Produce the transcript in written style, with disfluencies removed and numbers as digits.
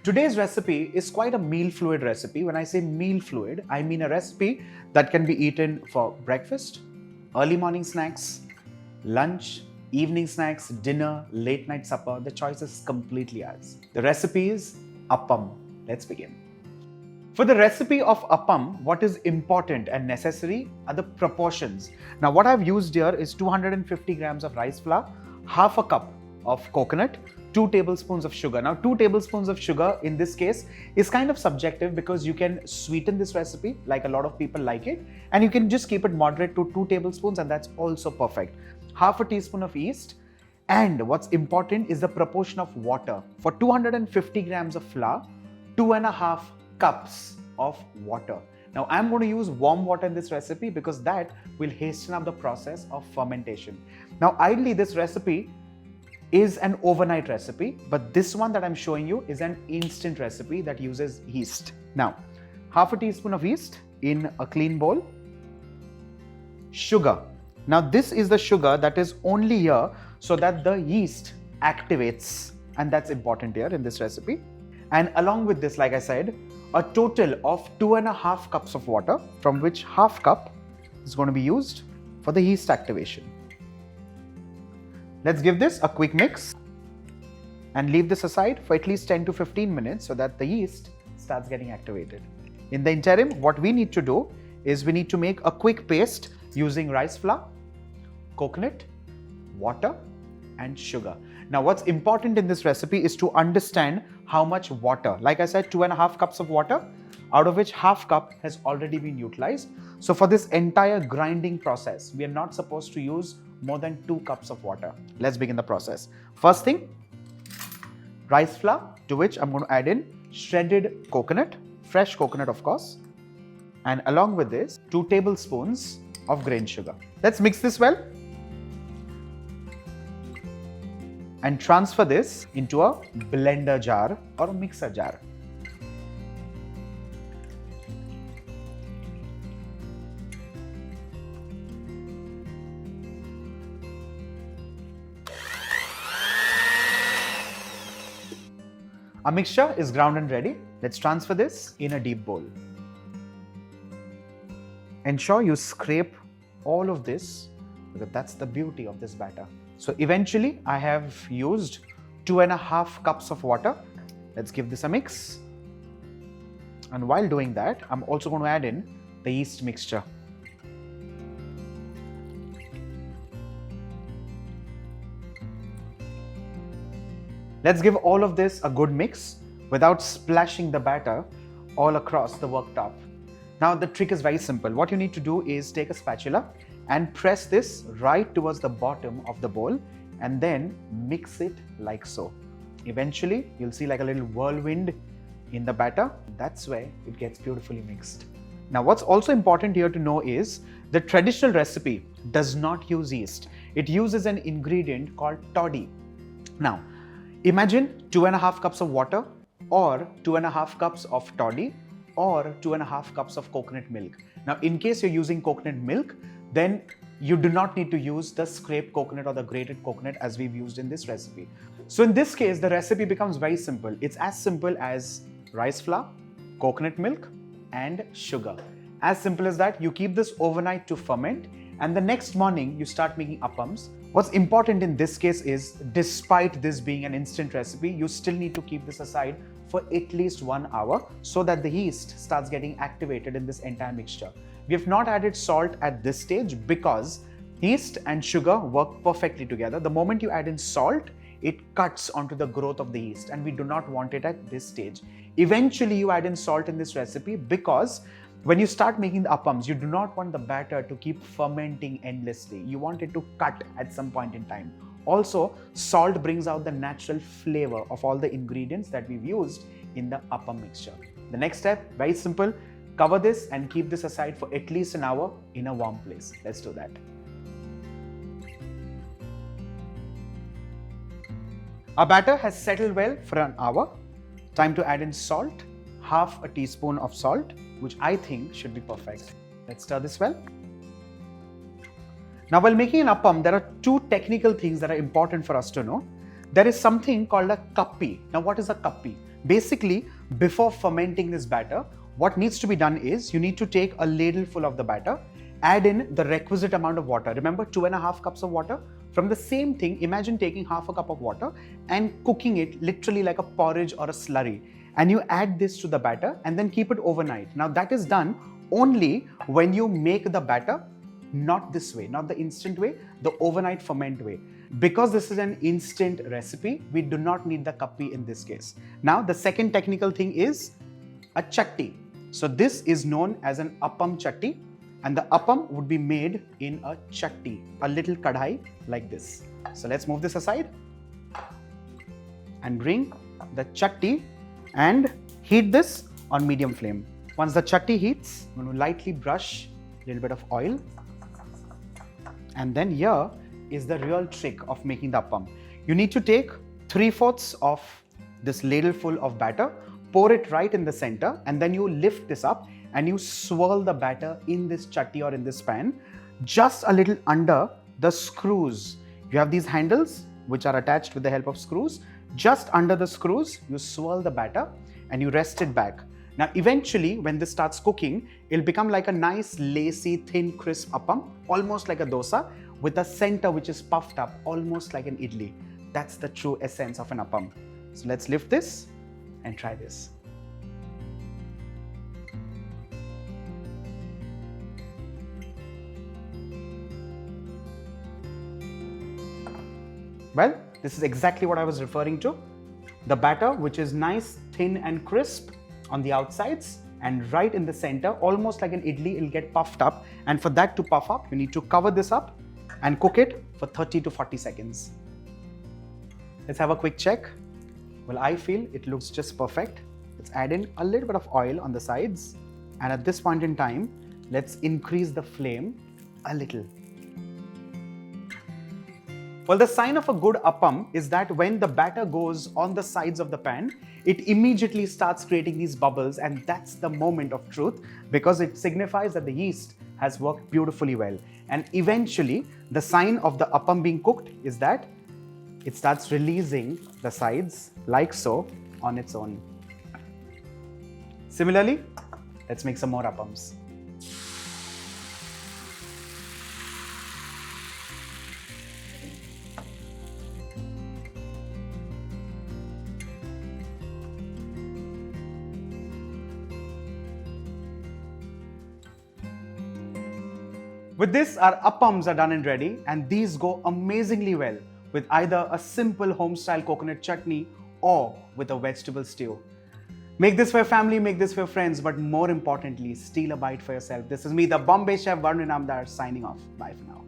Today's recipe is quite a meal fluid recipe. When I say meal fluid, I mean a recipe that can be eaten for breakfast, early morning snacks, lunch, evening snacks, dinner, late night supper. The choice is completely ours. The recipe is Appam. Let's begin. For the recipe of Appam, what is important and necessary are the proportions. Now what I've used here is 250 grams of rice flour, half a cup of coconut, 2 tablespoons of sugar. Now 2 tablespoons of sugar in this case is kind of subjective because you can sweeten this recipe like a lot of people like it, and you can just keep it moderate to 2 tablespoons and that's also perfect. Half a teaspoon of yeast, and what's important is the proportion of water. For 250 grams of flour, 2.5 cups of water. Now I'm going to use warm water in this recipe because that will hasten up the process of fermentation. Now ideally this recipe is an overnight recipe, but this one that I'm showing you is an instant recipe that uses yeast. Now half a teaspoon of yeast in a clean bowl. Sugar. Now this is the sugar that is only here so that the yeast activates, and that's important here in this recipe. And along with this, like I said, a total of 2.5 cups of water, from which half cup is going to be used for the yeast activation. Let's give this a quick mix and leave this aside for at least 10 to 15 minutes so that the yeast starts getting activated. In the interim, what we need to do is we need to make a quick paste using rice flour, coconut, water and sugar. Now what's important in this recipe is to understand how much water. Like I said, 2.5 cups of water, out of which half cup has already been utilized. So for this entire grinding process, we are not supposed to use more than 2 cups of water. Let's begin the process. First thing, rice flour, to which I'm going to add in shredded coconut, fresh coconut of course, and along with this 2 tablespoons of grain sugar. Let's mix this well and transfer this into a blender jar or a mixer jar. Our mixture is ground and ready. Let's transfer this in a deep bowl. Ensure you scrape all of this because that's the beauty of this batter. So eventually I have used 2.5 cups of water. Let's give this a mix. And while doing that, I'm also going to add in the yeast mixture. Let's give all of this a good mix without splashing the batter all across the worktop. Now the trick is very simple. What you need to do is take a spatula and press this right towards the bottom of the bowl and then mix it like so. Eventually, you'll see like a little whirlwind in the batter. That's where it gets beautifully mixed. Now, what's also important here to know is the traditional recipe does not use yeast. It uses an ingredient called toddy. Now, imagine 2.5 cups of water or 2.5 cups of toddy or 2.5 cups of coconut milk. Now, in case you're using coconut milk, then you do not need to use the scraped coconut or the grated coconut as we've used in this recipe. So in this case, the recipe becomes very simple. It's as simple as rice flour, coconut milk and sugar. As simple as that. You keep this overnight to ferment and the next morning you start making appams. What's important in this case is, despite this being an instant recipe, you still need to keep this aside for at least 1 hour so that the yeast starts getting activated in this entire mixture. We have not added salt at this stage because yeast and sugar work perfectly together. The moment you add in salt, it cuts onto the growth of the yeast and we do not want it at this stage. Eventually you add in salt in this recipe because when you start making the appams, you do not want the batter to keep fermenting endlessly. You want it to cut at some point in time. Also, salt brings out the natural flavor of all the ingredients that we've used in the appam mixture. The next step, very simple. Cover this and keep this aside for at least an hour in a warm place. Let's do that. Our batter has settled well for an hour. Time to add in salt, half a teaspoon of salt, which I think should be perfect. Let's stir this well. Now, while making an appam, there are 2 technical things that are important for us to know. There is something called a kappi. Now, what is a kappi? Basically, before fermenting this batter, what needs to be done is you need to take a ladle full of the batter, add in the requisite amount of water. Remember, 2.5 cups of water? From the same thing, imagine taking half a cup of water and cooking it literally like a porridge or a slurry. And you add this to the batter and then keep it overnight. Now that is done only when you make the batter not this way, not the instant way, the overnight ferment way. Because this is an instant recipe, we do not need the kappi in this case. Now the second technical thing is a chutney. So this is known as an appam chutney, and the appam would be made in a chutney, a little kadhai like this. So let's move this aside and bring the chutney and heat this on medium flame. Once the chutney heats, I'm going to lightly brush a little bit of oil. And then here is the real trick of making the appam. You need to take 3/4 of this ladle full of batter, pour it right in the center, and then you lift this up and you swirl the batter in this chutney or in this pan, just a little under the screws. You have these handles which are attached with the help of screws. Just under the screws, you swirl the batter and you rest it back. Now eventually, when this starts cooking, it'll become like a nice, lacy, thin, crisp appam, almost like a dosa, with a center which is puffed up, almost like an idli. That's the true essence of an appam. So let's lift this and try this. Well, this is exactly what I was referring to. The batter, which is nice, thin and crisp on the outsides, and right in the center, almost like an idli, it'll get puffed up. And for that to puff up, you need to cover this up and cook it for 30 to 40 seconds. Let's have a quick check. Well, I feel it looks just perfect. Let's add in a little bit of oil on the sides. And at this point in time, let's increase the flame a little. Well, the sign of a good appam is that when the batter goes on the sides of the pan, it immediately starts creating these bubbles, and that's the moment of truth because it signifies that the yeast has worked beautifully well. And eventually, the sign of the appam being cooked is that it starts releasing the sides like so on its own. Similarly, let's make some more appams. With this, our appams are done and ready, and these go amazingly well with either a simple home-style coconut chutney or with a vegetable stew. Make this for your family, make this for your friends, but more importantly, steal a bite for yourself. This is me, the Bombay Chef Varun Inamdar, signing off. Bye for now.